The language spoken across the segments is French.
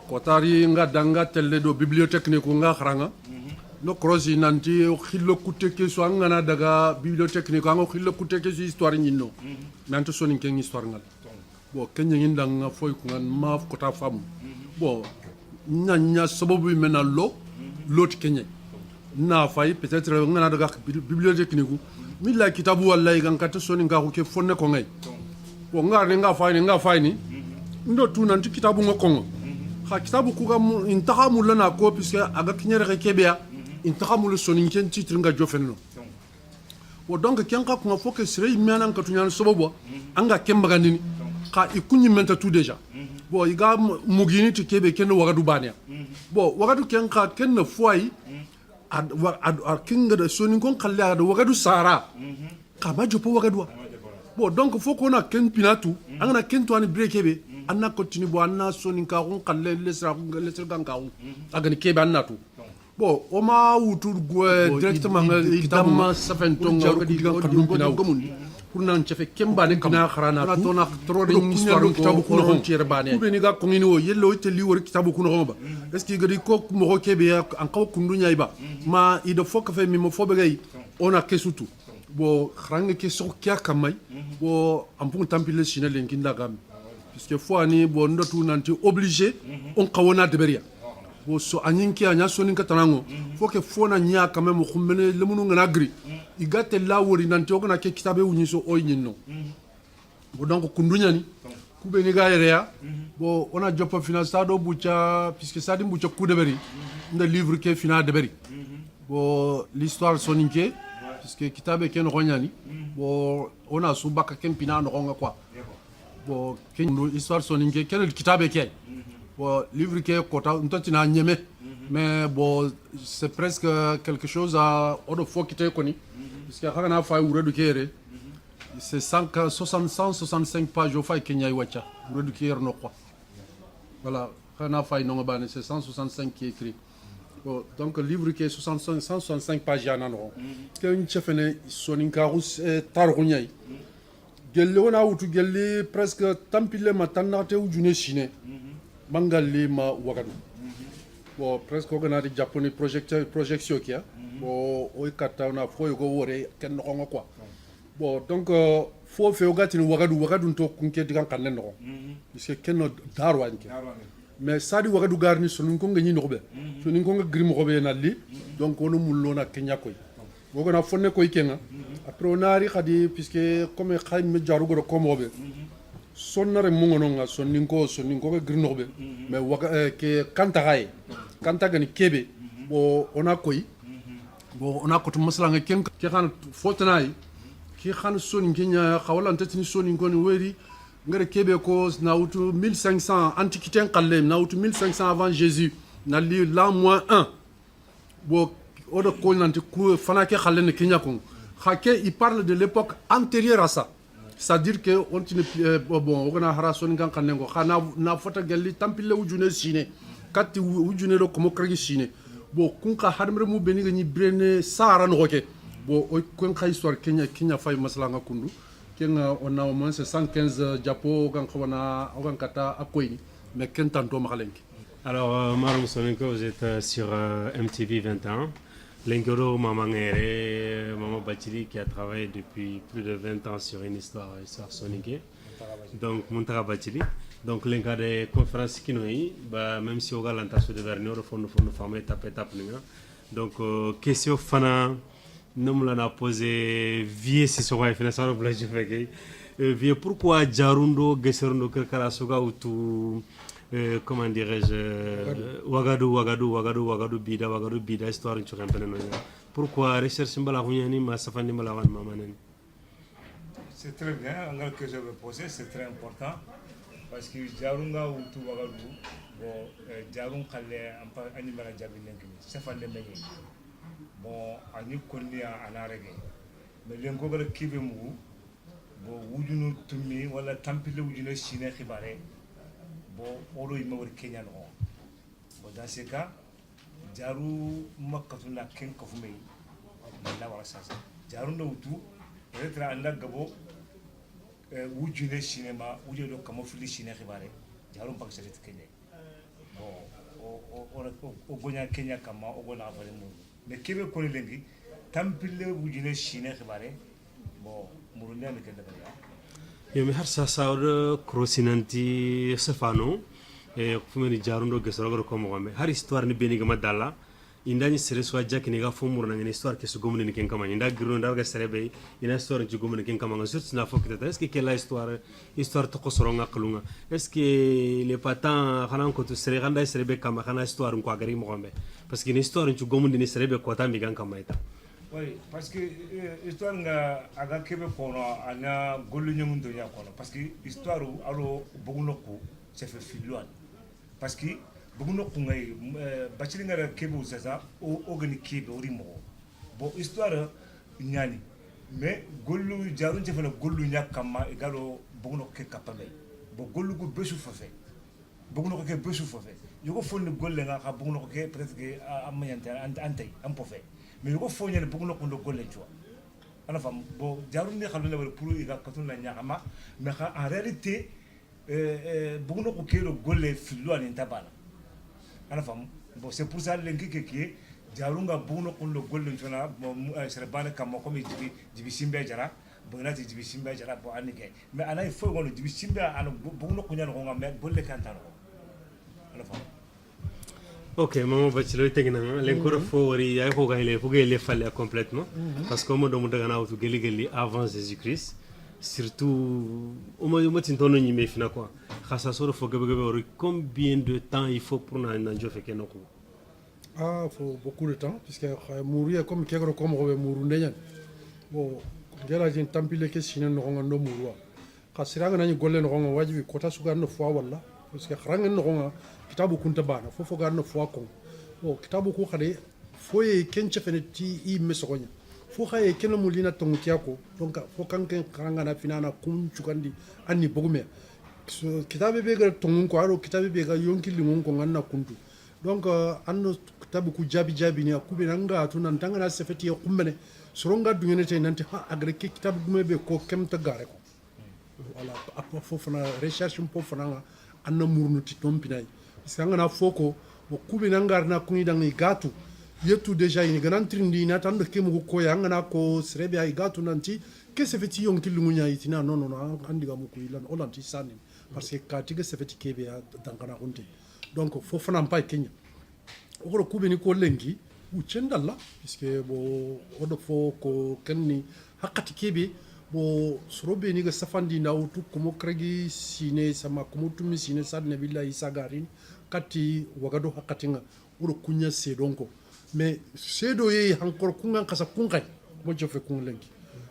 kotari nga danga telle do bibliothèque ne ko nga kharanga no cross nanti khillo kutte ke so ngana daga bibliothèque ne ko ngo khillo kutte ke histoire nyinno nanto soni ken histoire ngal bo kenya ngindanga foy ko ngan ma ko ta fam bo nya sababu mena lot kenya na fay peut-être ngana daga bibliothèque ne ko milla kitabu wallahi gan kata soni nga ko ke fonne ko ngay bo nga fay ni ndo tu nanti kitabu ngokongo ha kitabu kuga intahamu lana ko puisque aga kinyere kebea intahamu le soni ken titre nga jofenno bo donc kenka ko nga foke sire menan ka tunyana sobobo anga kemba gandini ka ikunyi menta tout déjà bo iga mugini to kebe ken wagadu bania bo wagadu kenka ken foi ad kinga de soni kon khalle ad wagadu sara ka ma jopo wagadu bon donc faut qu'on a ken pinatu angana ken to ani brekebe anna continue bo anna soni ka kon khalle lesra ganka agani kebe annatu bon o ma wutu directement kitabu safenton ngadi pour nan chefe kemba ne kana kharana to na trop de histoire kitabu ko non tiere bane ko ni ga ko ni o yello te li wor kitabu ko no ba est ce que gadi ko mo kebe an kaw kundu nyay ba ma ido fok fe mi mo fobe gay ona kesutu bo kharanga ke so kya kamay bo ampun tampile sine lenki ndaga puisque fois ni bo ndotu nanti obligé on kawona deberia bo so anyinki anya so ninka tanango foke fona nya quand même khumbene lemunu ngana gri igate la wori nanti o kana ke kitabe wunyiso o nyinno bo donc kundunya ni kube ni ga area bo ona jopo finance do bucha puisque ça dit bucha coup de beri nda livre ke fina de beri bo l'histoire soninke puisque kitabe ken ronyani bo ona subaka ken pina no ronga quoi bo ken histoire soninke ken kitabe ke bo livre ke kota ntotina nyeme mais bon c'est presque quelque chose à odo fokite koni puisque kana fa uredu kere c'est 165 pages au fa kenya iwacha uredu kere no quoi voilà kana fa no ngabane c'est 165 qui est écrit. Bon, donc le livre qui est 165 pages yanano que une chefene soninka rus tarunyai gelle ona wutu gelle presque tampile matannate ujune chine mangali ma wagadu bon presque on a des japonais projection qui a bon o kata na fo go wore ken no quoi bon donc fo fe ogati wagadu to kunke digan kanne no parce que ken darwanke mais ça dit wagadu garni sonu ko ngani no be sonu ko ngrim ko be na li donc on mullo na kenya koy bogo na fonne koy kenga après on a ri khadi puisque comme khayme jaru go ko mobe sonnare mungono nga sonni ko grim no be mais waga ke kanta gani kebe bo ona koy bo ona ko to masala nga ken ke xan fotanay ki xan soni kenya xawala tatini soni ko ni weri ngare kebe ko nautu 1500 antiquité qallem nautu 1500 avant Jésus na li l'an moins 1 bo odo ko nanti ku fana ke xalene kenya ko xake il parle de l'époque antérieure à ça, c'est-à-dire que on tine bon on a harason kan kanengo xana na fota galli tampile wujune sine katti wujune lo ko mokragi sine bo kunka hadmre mu beni gni brene sara no ke bo o kun khay histoire kenya fay masala nga kundu kenga on a au moins 115 japo kan khwana o kan kata akoyni mais ken tanto mahalenki. Alors Marum Sonenko, vous êtes sur MTV 21. Lengoro Mamangere, Maman Bachili qui a travaillé depuis plus de 20 ans sur une histoire sonique. Donc Montara Bachili. Donc l'enca des conférences qui nous bah même si on a l'intention de venir au fond de former étape. Donc question fana nous l'a posé vieux si sur financièrement obligé fait vieux pourquoi Jarundo Geserundo Kerkara Soga ou tout comment dirais-je Ouagadou bida histoire tu comprends. Pourquoi recherche mbala hunyani ma safandi mbala wan mamanen. C'est très bien, l'angle que je veux poser c'est très important parce que Jarunga ou tout Ouagadou bon Jarun khalle ampa animala jabi lenki safande mengi bon ani konni ana rege mais lenko gara kibe mu bon wujunu tumi wala tampile wujunu sine khibare bon oro yima wor Kenya no bon dans ce cas jaru makkatu la ken ko fumay la wala sasa jaru no wutu peut-être anda gabo wujunu cinéma wujunu kamo fili sine khibare jaru mbak sa Kenya o gonya Kenya kama o gona fare mu mais kebe ko lengi tampille wujine shine khibare bon murunya ne kenda ya yomi har sasawɗo crosinanti sefano e fumeni jarundo gesorogoɗo komogome har histoire ni benigama dalla indañi sere so jakkini ga fo murnangeni histoire ke so gomnini ken kamañi nda girno ndarga sere ɓey ina histoire ci gomni ken kamaga surtout na fokkitata est ce que kella histoire toko soro ngakkalunga est ce que les patents xanan koto sere xanda sere ɓe kama xana histoire ko agari mogonɓe parce que ni histoire ci gomndini sere ɓe kota mbigan kamayta oui parce que histoire nga aga kebe kono ana gollu nyum do nya kono parce que histoire alo buguno ko c'est fait filoan parce que buguno ko ngay bacili nga kebe sasa o gani kebe ori mo bon histoire nyani mais gollu jarun ci fana gollu nya kama egalo buguno ke kapame bo gollu go besu fafe buguno ko ke besu fafe yugo fonni golle nga ka buguno ko ke peut-être que amanyante antay am pofé mais ko fo ñene bëgg na ko ndo golle ci wa ana fam bo jaru ni xalu la pour iga katun la ñaxama mais en réalité bëgg na ko kéro golle fi lo ani tabala ana fam bon c'est pour ça lenki ke jaru nga bëgg na ko ndo golle ci na bo sere bana kam ko mi jibi simbe jara bo na jibi simbe jara bo ani ke mais ana il faut ngono jibi simbe ana bëgg na ko ñan ko nga mais golle kan tan ko ana fam ok maman bachelor tegna l'encore fori ya ko gaile ko gaile falle complètement parce que mo do mo daga nawtu geli geli avant Jésus-Christ surtout o mo tintono ñi me fina quoi khassa so fo gabe gabe combien de temps il faut pour na jofe kenoko ah faut beaucoup de temps puisque mourir comme kegro comme robe mouru ndenyan bo gela jin tampile ke sinen no ngondo mouru khasira ngani golle no ngo wajibi kota sugar no fo walla parce que kharangen no ngo kitabu kunta bana fofo garno fo ko o kitabu ko khade foye kenche feneti i mesogonya fo khaye keno mulina tongutia ko donc fo kanken kranga na finana kun chukandi anni bogume so kitabe be gar tongun ko aro kitabe be ga yonki lingon ko nganna kuntu donc anno kitabu ku jabi ni akube nanga tunan tangana sefeti e kumbene soronga dungene tay nanti ha agre ke kitabu gume be ko kemta gare ko voilà apo fofo na recherche mpo fana anna murnuti tompinay sangana foko bo kubi nangarna kuni dangi gatu yetu deja ini ganantrindi na tando kemu ko yangana ko srebe ay gatu nanti ke se feti yon kilungunya itina non andiga mu ko ilan olanti sani parce que katiga se feti kebe dangana hunte donc fo fana mpa Kenya o kubi ni ko lengi u cendalla puisque bo odo fo ko kenni hakati kebe bo srobe ni ga safandi na utu komo kragi sine sama komo tumi sine sadne billahi sagarin kati wagado hakatinga uro kunya sedonko mais sedo ye hankor kunga kasa kunkai mo jofe kunlengi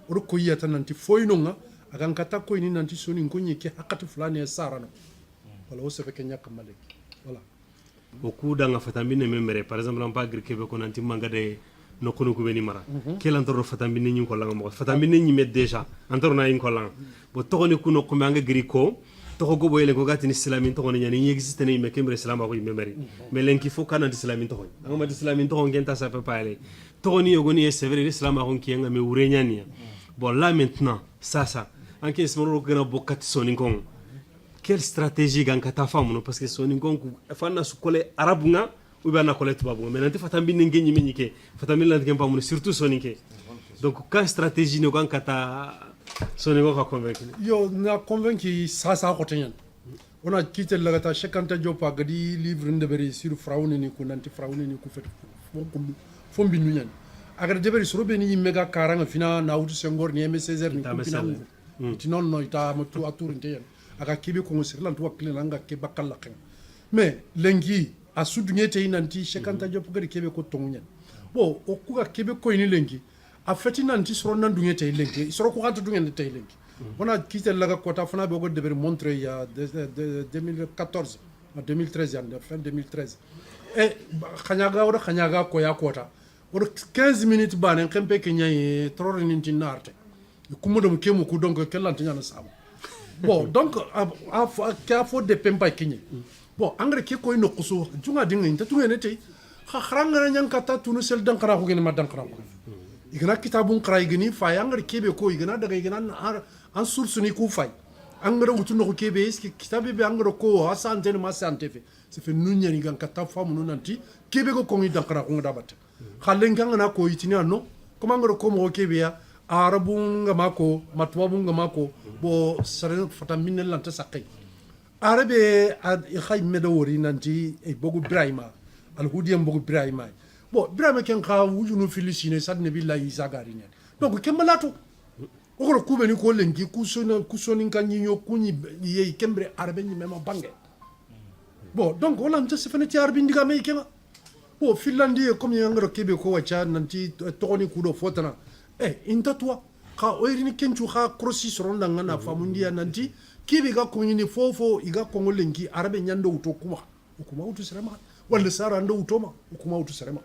uro ko yata nanti foynonga agan kata ko ni nanti soni ngonye ke hakati fulani ya sarano wala o sefe kenya kamale voilà beaucoup danga fatambine memere par exemple on pas grikebe ko nanti mangade no kono ko beni mara kela ndoro fatambine nyi ko langa mo fatambine nyi met déjà andoro na yin ko langa bo tokoni kuno ko manga griko to go boyle ko gatini islamin to ngoni nyani existe ne me kemre islam ko memeri mais lenki fo kana islamin to ngoma islamin to ngenta ça peut pas aller to ngoni yogoni c'est vrai l'islam ko kienga me urenyania bon là maintenant ça en que ce moment gana bokat soningon quelle stratégie gankata famuno parce que soningon ku fanna su kole arabunga ou bien na kole tubabu mais nanti fatambi ngenyi menyike fatambi lan ngempa mun surtout soninke donc quelle stratégie no gankata soningo ka convaincre yo na convaincu ça ko tenyan on a quitté la gata chekanta jopa gadi livre ndeberi sur frauni ni ku nanti frauni ni ku fet fombi nunyan agara deberi sorobe ni mega karanga fina na wutu sengor ni M16 ni ku fina ti non no ita matu atur nteyan aga kibe ko sir lan to wakle langa ke bakal la mais lengi a sudungete nanti chekanta jopa gadi kebe ko tongunyan bo o ku ga kebe ko ni lengi a feti nanti soro nan dungete lengi soro ko gata dungete tay lengi on a quitté la kota fana be go deber montrer il y a 2014 en 2013 en fin 2013 et khanyaga ko ya kota or 15 minutes banen kempe kenya e tror ni tinarte kumo dum kemu ku donc kelante nyana sabo bon donc a fo de pempa kenya bon engrais ke ko no kuso junga dinga inta tungene tay kharanga nyankata tunu sel dankara ko gene ma dankara ko igana kitabun qara igani fa yangar kebe ko igana daga igana an source ni ku fay angara utuno ko kebe eski kitabe be angara ko asante ne masante fe se fe nunya ni gan kata famu no nanti kebe ko kongi dankara ko ngada khalen kan na ko itini anno ko angara ko mo kebe ya arabunga mako matwabunga mako bo sare fata minel lanta sakai arabe ad khay medawori nanti e bogu ibrahima al hudiyam bogu ibrahima bo ibrahima ken ka wujunu filisine sadne billahi zagari ne donc kembalato okoro kubeni ko lengi kusoni kanyi yo kunyi ye kembre arabe ni mema bange bon donc on anta se feneti arabe ndiga me kema bo finlandi comme yangaro kebe ko wacha nanti tokoni kudo fotana inta toi ka oirini kenchu ka krosi soronda ngana famundia nanti kebe ga konyini fofo iga kongo lengi arabe nyando utokuma utu serema wala sara ndo utoma ukuma utu serema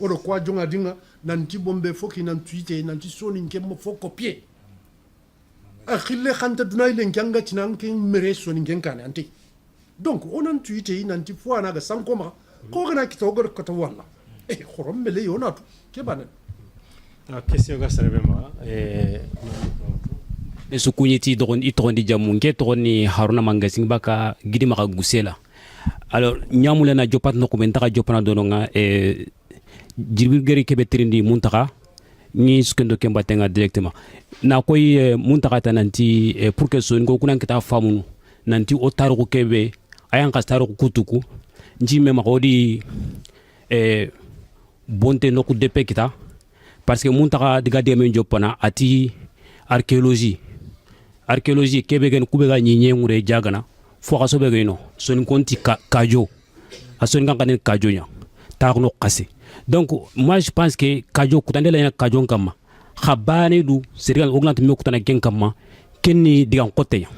odo kwa jonga dinga nanti bombe foki nan tweete nanti soni nkemo foko pied akhille khanta dunay len kanga tinan ken mere soni ngen kan anti donc onan tweete nanti fo anaga sankoma ko gana kito gor kata wala khorom mele yonatu ke banan question ga sarebe ma su kunyiti dogon itondi jamunke togoni haruna mangasing baka gidi maka gusela alors nyamule na jopat no komentaka jopana dononga jirbir geri kebetrindi muntaka ni skendo kemba tenga directement na koy muntaka tananti pour que son go kunan kita famu nanti o tarugo kebe ayan ka tarugo kutuku njime makodi bonte no ku depe kita parce que muntaka diga de men jopana ati archéologie kebe gen kubega nyinye ngure jagana fo ka sobe geno son konti kajo ason kan kanen kajo nya taxno qasse donc moi je pense que kajo kutande la kajo kama khabane du serial ognante me kutana ken kama kenni digan côté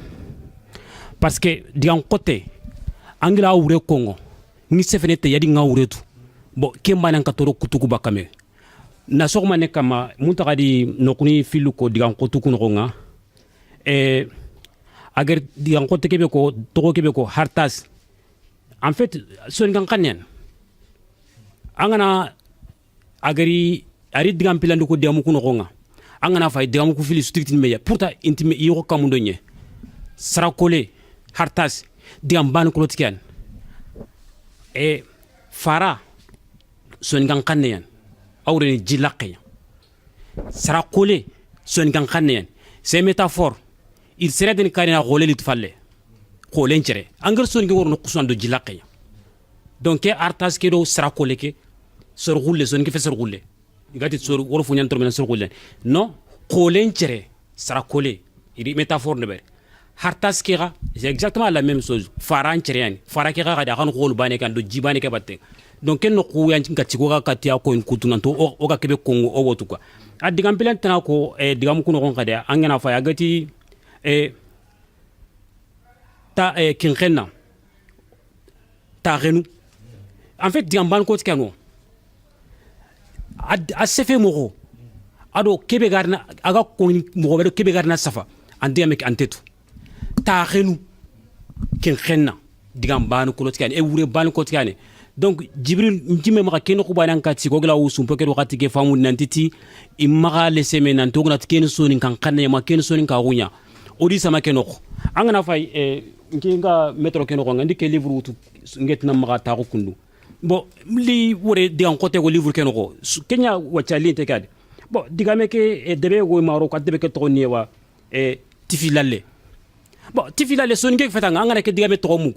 parce que digan côté angila wure kongo ni sefenete yadi ngawretu bo kemba ka toro kutuku bakame na sogma ne kama muntaka di nokuni filu ko digan kutuku no nga agar digan côté kebe ko togo kebe ko hartas en fait son kan kanen angana agari ari digan pilando ko diamu kuno nga angana fay diamu ko fili strict meya pourtant intime iyo kamundo nye sarakole hartas digan ban ko lotkian fara son kan kanen awre jilaqe sarakole son kan kanen c'est métaphore il serait d'une carrière rolé litfalle rolen chere angar son ngi worno kusando jilaqe donc artas ke do sera koleke sor roule son ngi fe sor roule igati sor wor fu nyantor men sor roule non rolen chere sera kolé il métaphore ne ber hartas ke ga c'est exactement la même chose faran chere yani fara ke ga da kan rol bane kan do jibane ke batte donc ken no ku yan ngati ko ga katia ko en kutunanto o ga kebe kongo o wotu quoi adigam pelantana ko digam kuno kon kada angena fa yagati ta kinkenna ta renu en fait diamban ko tikano a sefe moko ado kebe garna aga ko moko bedo kebe garna safa ande amek antetu ta renu kinkenna diamban ko tikane wure ban ko tikane donc jibril njime maka keno ko banan kati ko gla usum poke do kati ke famu nantiti imma le semaine to gnat ken soni kan kanne ma ken soni ka gunya odi sama keno angana fay nginga metro keno ko ngandi ke livre wutu ngetna maka ta ko kundu bon li wore di an côté ko livre keno ko kenya wacha li te kade bon digame ke debe go maro ko debe ke to niwa tifilale bon tifilale soni ke fetanga angana ke digame to mu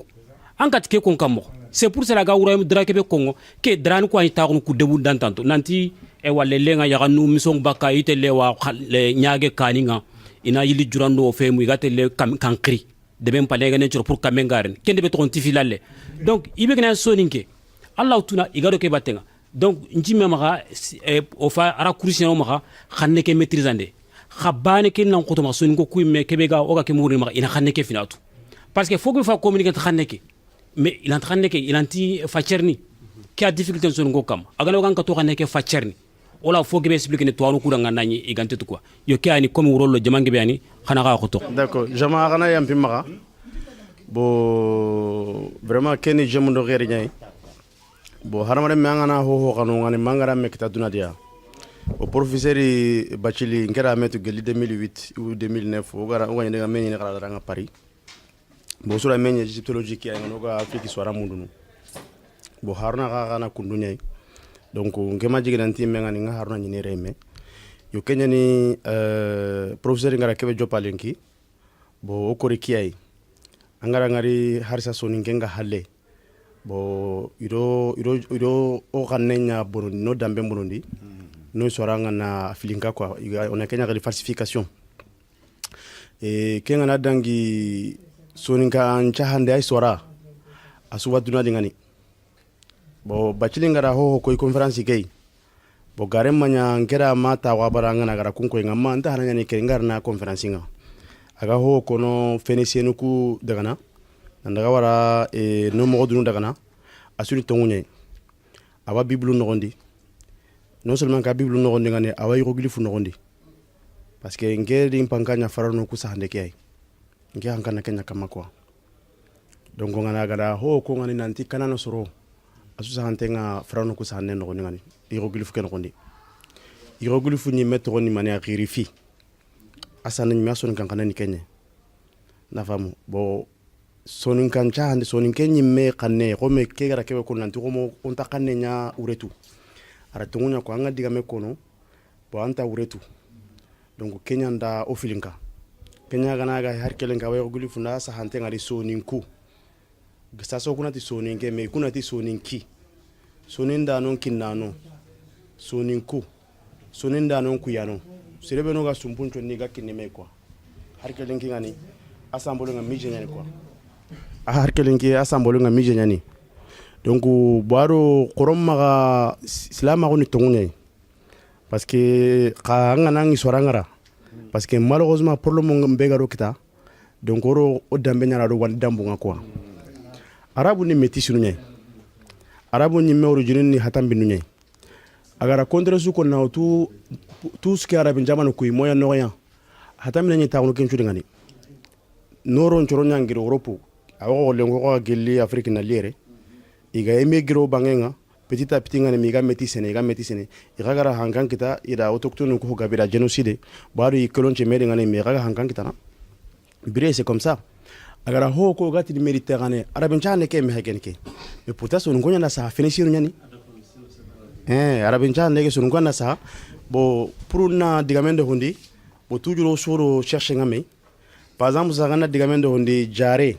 ankat ke kon kamo c'est pour cela ga wura dra ke be kongo ke dran ko ay taxu ku debu dantanto nanti wale lenga ya nu misong baka ite lewa le nyaage kaninga ina yili jurando fe mu igate le kankri de même pas les gane pour kamengaren kende be to tifilale donc ibe gna soninke allah tuna igado ke batenga donc njime maka o fa ara kursiano maka xanne ke maîtrisande xabane ke nan ko to ma soninko ku me ke be ga o ga ke muri maka ina xanne ke finatu parce que faut que fa communiquer xanne ke mais il est en train de il anti facherni qui a difficulté sur ngo kam agana kan ka to xane ke facherni wala faut que be expliquer ne to anu kudanga nani igante to quoi yo ke ani comme rolo jamangi be ani xana ga xoto d'accord jama xana yampi maka bo vraiment keni jemundo xeri ñay bo harama dem ngana ho ho xanu ngani mangara mekta dunadia o professeur Bachili ngera metu geli 2008 ou 2009 o gara o ngene meni ne kala ranga Paris bo sura meni égyptologie ki ay ngoga Afrique swara mundunu bo harna ga na kundunya donc ngema jiganti menga ni nga harna ni reme yo kenya ni professeur ngara kebe jopalenki bo okori kiyai angara ngari harisa soni ngenga halle bo ido o kanenya bonondi no dambe bonondi no soranga na filinga kwa on a kenya gali falsification e kenga na dangi soni nka nchahande ay sora asuwa duna dingani bo bachilinga ra ho ko conference kay bo garem manya ngera mata wa baranga na gara kunko ngama anta hananya ni kengar na conference nga aga ho kono fenisienu ku dagana nandaga wara no mo dunu dagana asuri tongunye aba biblu nogondi non seulement ka biblu nogondi ngane awa hieroglyphe nogondi parce que ngeri impankanya farano ku sahande kay ngi hankana kenya kama kwa donc ngana gara ho ko ngani nanti kanana soro asu sahante nga farano ku sahande nogondi ngani hieroglyphe ken nogondi hieroglyphe ni metro ni mania vérifier asana ni mason kan kanani kenye na famu bo sonin kan cha hande sonin kenyi me kanne ko me ke gara kebe ko nanti ko mo onta kanne nya uretu ara tungunya ko anga diga me kono bo anta uretu donc kenya nda o filinka kenya gana ga har kelenga way guli funda sa hante ngari sonin ku gisa so kunati sonin ke me kunati sonin ki sonin da non kinano sonin ku sonin da non ku yano sirebe no ga sumpuncho ni ga kinime kwa har kelenki ngani asambolo nga mije nyani kwa har kelenki asambolo nga mije nyani donc boaro koromma ga islam ko ni tongunya parce que ka ngana ngi sorangara parce que malheureusement problème mbega ro kita donc oro o dambe nyara do wan dambu nga kwa arabu ni métis nu nyai arabu ni mewru jinin ni hatambi nu nyai agara contre su ko na tout ce qui arabe jamano ko moya noya hatambi ni taawno ken chudi ngani noron choro nyangir Europe awo lengo ko gelli Afrique na liere iga emigro bangenga petit à petit ngani miga métisene iga gara hankan kita ida autochtone ko gabira génocide baro ikolon che mede ngani miga hankan kita na bire c'est comme ça agara ho ko gati di Méditerranée arabe chane ke me hagenke mais pourtant son ngonya na sa finissir nyani arabe chane ke son ngonya sa bo pour na digamende hundi bo toujours soro chercher ngame par exemple sagana digamende hundi jare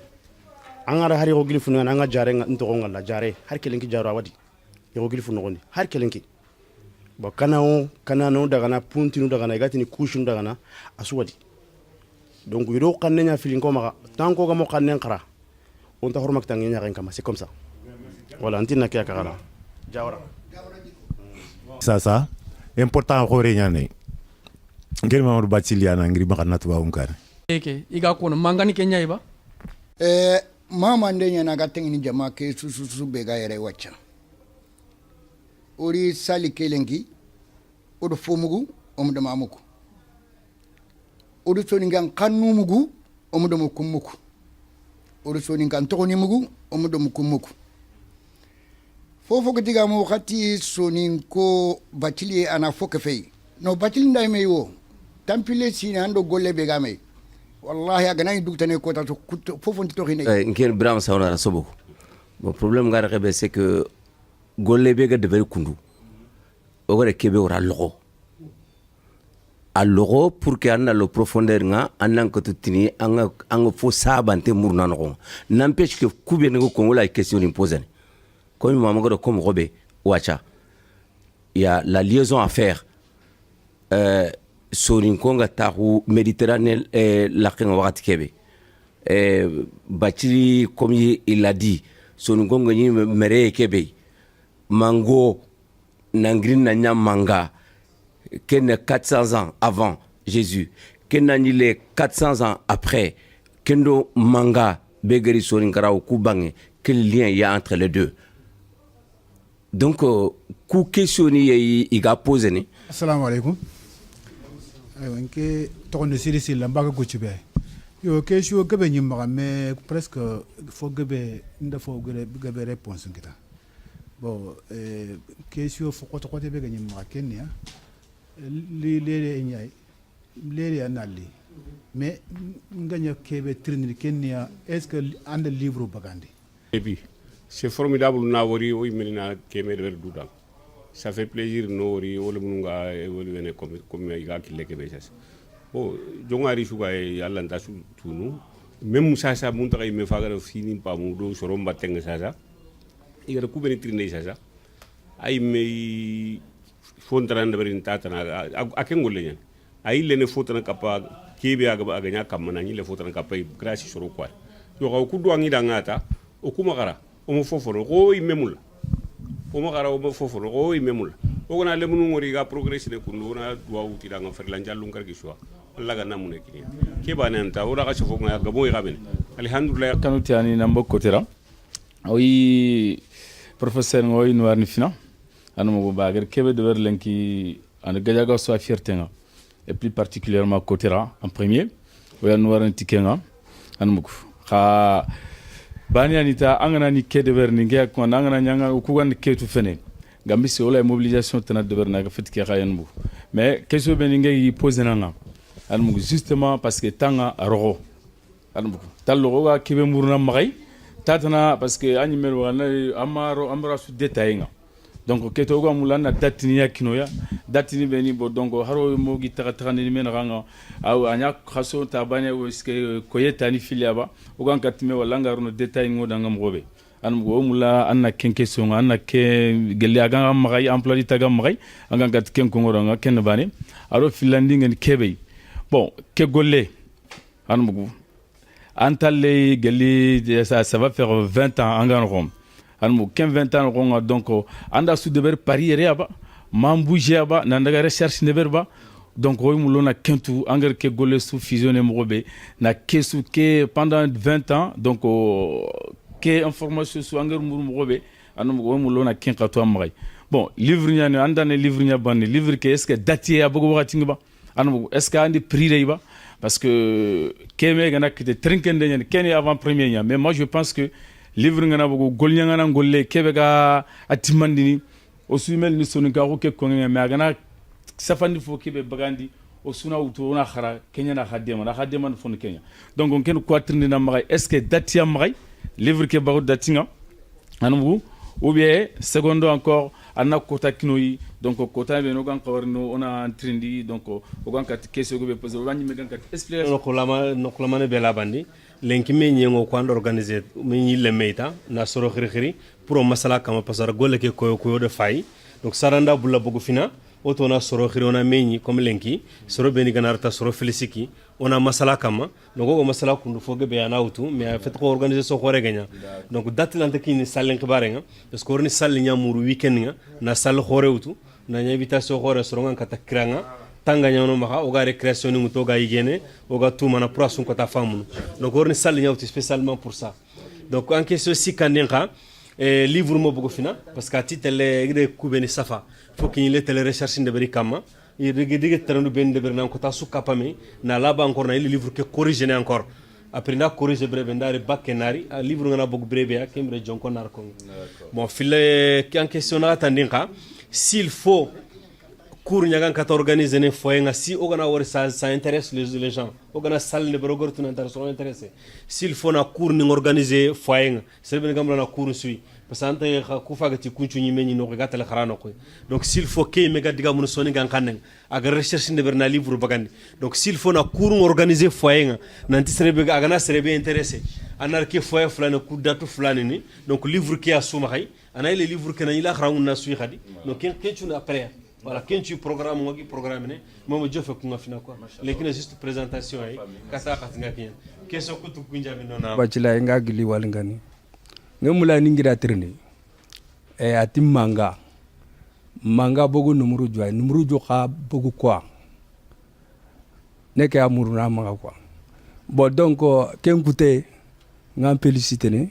angara hari ko gilifu ngana anga jare nto ngala jare har kelenki jaro awadi yo gilifu ngondi har kelenki bo kanano daga na puntinu daga na gati ni kushun daga na asuwadi donc yiro kanenya filin ko maka tanko ga mo kanen khara on ta hormak tangenya ren kama c'est comme ça voilà antina kya kala jawara ça important ko renyane ngir Mamadou Bathily ngir maka natwa unkane eke iga kono mangani kenya iba mama ndenya na gatengini jama ke susu bega yere wacha ori sali kelengi odo fomugu omudo mamuku odo soningan kannumugu omudo mukumuku odo soningan tokonimugu omudo mukumuku fofo ketiga mo khati soninko Bathily ana foke fey no Bathily nday meyo tampile sina ando golle bega me wallahi agana dugtane ko ta fofo to khine nken Birama Sawna rasobo bon problème ngara rebe c'est que golle bega devait kundu o gore kebe ora logo a logo pour que anna lo profondeur nga annan ko tutini anga fo sabante murna no n'empêche que kubé ne ko la question imposée comme maman go comme robé wacha il y a la liaison à faire Soninkonga tahu Méditerranée la kenga wakati kebe Bathily comme il l'a dit Soninkonga ni mere kebe mango nangrin nanya manga ken 400 ans avant Jésus ken nani les 400 ans après kendo manga begeri Soninkara kubange quel lien il y a entre les deux donc ku questionni iga poser ni assalamu alaikum nke tokonde sirisi lamba ko chube yo question gabe nyimma mais presque fo gabe nda fo gabe réponse ngita bon question fo ko be nyimma kenya lele nyai lele analli mais nganya kebe trinity kenya est-ce que ande livre bagandi et puis c'est formidable nawori o imena kemer verdudal ça fait plaisir nori wala munga wala wene comme iga kille kebe sas o jongari suga yalla nda su tunu même sasa mun tagay me fagara fini pa mu do soro mbatenga sasa igara kubeni trine sasa ay me fontarande berin tatana akengole nyen ay lene fotana kapa kebe aga nya kamana ni le fotana kapa grâce soro quoi yo ko ku do ngi dangata o kuma gara o mo foforo ko imemula o mo gara o mo foforo ko imemula o gona le munu ngori ga progress ne kundu na duwa uti danga ferla njallun kargi shwa Allah ga namune kini ke ba nan ta ora ga shofo ga boy ga ben alhamdulillah kanu tiani nambo kotera oyi professeur ngoy noir ni fina anu mo bager kebe de verlenki an gajaga so fiertenga et plus particulièrement kotera en premier oya noir ni tikenga anu mo kha bani anita angana ni ke de verni ngia ko angana nyanga ku gan ke tu fene gambi se ola mobilisation tana de verna ga fit ke khayen bu mais question ben ngi poser nanga anu justement parce que tanga rogo anu tallo ga kebe murna magay tatana parce que ani mero na amara su détail donc keto ga mulana datini yakinoya datini beni bo donc haro mo gi taka ni men ranga aw anya khaso tabane o ske koyeta ni filiaba o gan katime wala ngaruno détail ngoda ngam gobe an go mula anna kenke songa anna ke gelle aga magay emploi di taga magay anga gat ken ko ngoranga ken bani aro filandi ngen kebe bon ke golle an mugu antalle gali ça va faire 20 ans en Rome almo 15-20 ans ronga donc anda su deber pari reaba mambouje aba nandaga recherche neberba donc roy mulona kentu anger ke golle su fusionner mobe na kesu ke pendant 20 ans donc ke information su anger mur mobe anu roy mulona kenka to amray bon livre nya ne andane livre nya ban livre ke est-ce que daté abugo wakati ngba anu est-ce que andi prix reiba parce que keme gana kite trinkende nyen kene avant premier nya mais moi je pense que livre ngana bogo golnya ngana golle kebe ga atimandini o sumel ni sonu ga ko ke ko ngene mais gana safandi fo kebe bagandi o suna uto na khara kenya na khadema fon kenya donc on ken ko atrindi na magay est ce que datia magay livre ke bago datinga anu ou bien secondo encore anna kota kinoyi donc kota be no gan kawarno ona trindi donc o gan kat keso go be poser o ganyi me gan kat expliquer no kolama ne bela bandi lenki me nyengo ko and organiser me nyi le meita na soro khiri pour masala kama pasar golle ke koyo de fay donc saranda bulla bogo fina oto na soro khiri ona meñi comme lenki soro beni ganarta soro feliciki ona masala kama donc go masala kundu foge be yana wutu mais fait ko organiser so khore ganya donc date lante kini salen khibare nga parce que orni sal nya muru weekend nga na sal khore wutu na nya invitation khore soro nga kata kranga tanga nya no maka oga récréation ni muto ga yigene oga tout mana pour asun ko ta famu donc orni sal nya wutu spécialement pour ça donc en question si kanenga livre mo bugo fina parce que titele ide kubeni safa faut qu'il ait tele recherche de beri kama il regarde terrain ben de bernan ko ta su kapame na laba encore na livre que corriger encore après na corriger breve ndare bakenari livre ngana bugo breve ya kemre jonko narko bon file en question na tandinka s'il faut cours nyagan kata organiser ne foyenga si ogana wor ça intéresse les gens ogana salle ne brogor tout intéressé s'il faut na cours ni organiser foyenga c'est ben gamla na cours sui parce que ku fagati kunchu ni meni no gata la kharano ko donc s'il faut que mega diga mun soni gan kanen aga recherche de berna livre bagandi donc s'il faut na cours organiser foyenga nanti serebe agana serebe intéressé anar ke foye flane ku datu flane ni donc livre qui a souma hay ana les livres que na ila kharamu na sui khadi donc kenchu na après voilà quand tu programmes ngogi programme ne momo jofe ku ngafina quoi lekina juste présentation ay kasa khatinga kien keso kutu kunjabe nona bachila nga gili walingani ngemula ningira trene atim manga bogo numuru jo kha bogo quoi neke amuru na manga quoi bon donc ken kouté ngam féliciter ne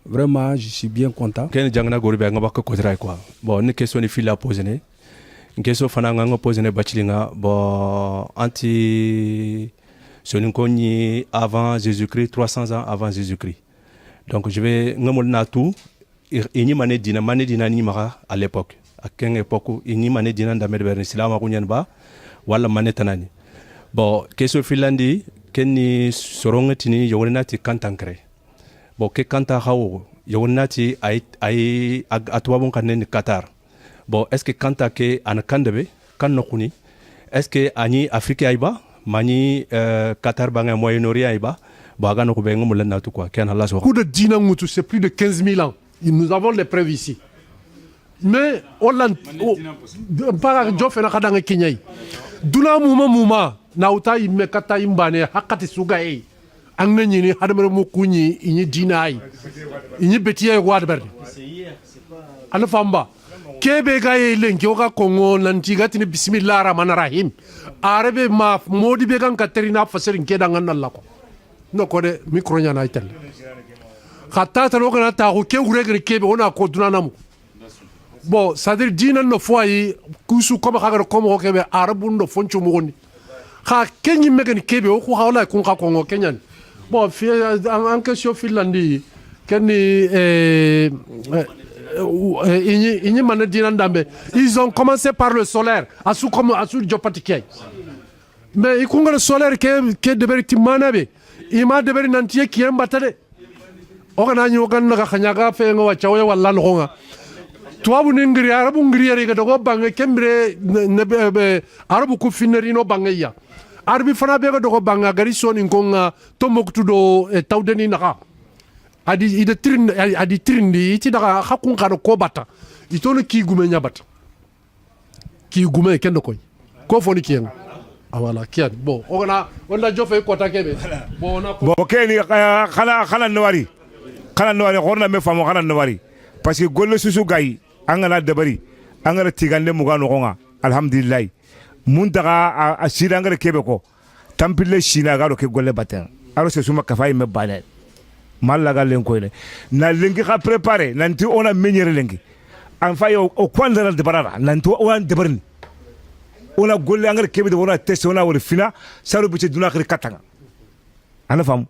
vraiment je suis bien content ken jangna gorbe nga bakko ko dray quoi bon ne question ni fila poser ne question fana nga poser ne bachilinga bon anti soninko avant Jésus-Christ 300 ans avant Jésus-Christ. Donc je vais ngamol na tout ini mané dina ni mara à l'époque a ken époque ini mane dinan da medber islam ko nyen ba wala mane tanani bon keso filandi kenni sorongatini yowonati kantankre bon ke kanta hawo yowonati ay atwabon kanen Qatar bon est ce que kanta ke an kandabe kan nokuni est ce que ani afrique ayba mani Qatar banga Moyen-Orient ayba baga no ko be ngum lan natu quoi ken Allah so coup de dina mutu c'est plus de 15 000 ans nous avons les preuves ici mais Hollande para jofe na kadanga kinyai duna muma nauta imme kata imbane hakati suga e angne nyini hadamare mo kunyi inyi dinai inyi betiye wadber ana famba kebe gaye lenki oka kongo nanti gatini bismillahir rahmanir rahim arabe ma modi be kan katerina fasirin kedangan Allah ko no ko de micro nya na itel khatta tan okana ta ko ke wure kebe ona ko dunanamu bon c'est-à-dire dina no foi kusu comme khagara comme kebe arabu no fonchu mugoni kha kenyi megani kebe o ko hawla kun ka kongo kenyan bon fi en question finlandi kenni ini mané dina ndambe ils ont commencé par le solaire asu comme asu jopatike mais ikunga le solaire ke deberi timanabe ima deberi nantiye kiyembatade o kana nyu kan na khanyaga fe ngo wachawe walla ngonga tuwabu ni ngiri arabu ngiri yari ga dogo bange kembre arabu ku fineri no bange ya arabi fana be ga dogo banga gari soni ngonga tomoktu do tawdeni naka adi ida trin adi trindi iti daga hakun ka ko bata itono ki gume nyabata ki gume kendo koy ko foni kien awala kian bon ona wala jofe ko takebe bon na bon keni khana nwari horna me famo khana nwari parce que golle susu gay angana dabari angana tigande mugano gonga alhamdulillah mun daga asira angara kebe ko tampile shina garo ke golle baten aro se suma kafay me bale malaga len koyle na lengi ka préparer nanti ona meñere lengi en fa yo o kwandara de barara nanti on debarni ona golle angara kebe de ona test ona wor fina saru bice duna khri katanga ana fam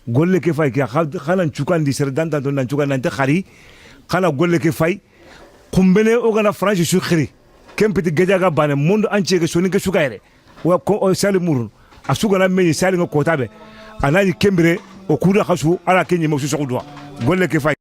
golle ke fay ke khalan chukandi ser danda don nan chukan nanti khari khana golle ke fay kumbene ogana France su khiri kempiti gajaga bane monde entier ke soni ke sugayre wa ko sali murun asugana meñi sali ngo kotabe anani kembere o kuda khasu ala kenyi mo su sokudwa golle ke fay